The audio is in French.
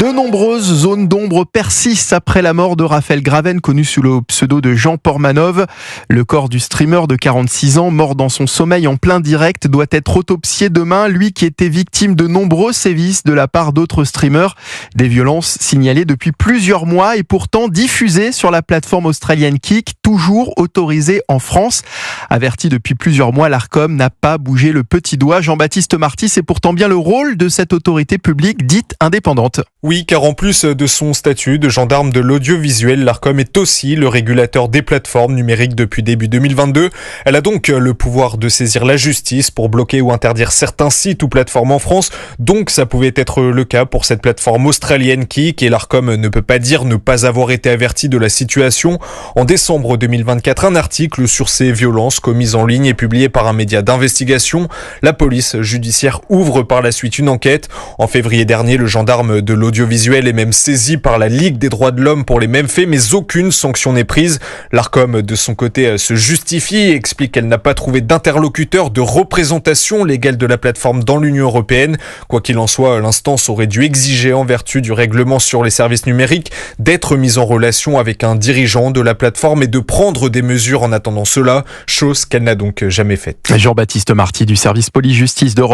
De nombreuses zones d'ombre persistent après la mort de Raphaël Graven, connu sous le pseudo de Jean Portmanov. Le corps du streamer de 46 ans, mort dans son sommeil en plein direct, doit être autopsié demain. Lui qui était victime de nombreux sévices de la part d'autres streamers. Des violences signalées depuis plusieurs mois et pourtant diffusées sur la plateforme australienne Kick, toujours autorisée en France. Averti depuis plusieurs mois, l'Arcom n'a pas bougé le petit doigt. Jean-Baptiste Marty, c'est pourtant bien le rôle de cette autorité publique dite indépendante. Oui, car en plus de son statut de gendarme de l'audiovisuel, l'Arcom est aussi le régulateur des plateformes numériques depuis début 2022. Elle a donc le pouvoir de saisir la justice pour bloquer ou interdire certains sites ou plateformes en France. Donc ça pouvait être le cas pour cette plateforme australienne Kick, et l'Arcom ne peut pas dire ne pas avoir été averti de la situation. En décembre 2024, un article sur ces violences commises en ligne est publié par un média d'investigation. La police judiciaire ouvre par la suite une enquête. En février dernier, le gendarme de l'audiovisuel est même saisi par la Ligue des droits de l'homme pour les mêmes faits, mais aucune sanction n'est prise. L'Arcom, de son côté, se justifie et explique qu'elle n'a pas trouvé d'interlocuteur de représentation légale de la plateforme dans l'Union européenne. Quoi qu'il en soit, l'instance aurait dû exiger, en vertu du règlement sur les services numériques, d'être mise en relation avec un dirigeant de la plateforme et de prendre des mesures en attendant cela, chose qu'elle n'a donc jamais faite. Jean-Baptiste Marty du service police-justice d'Europe.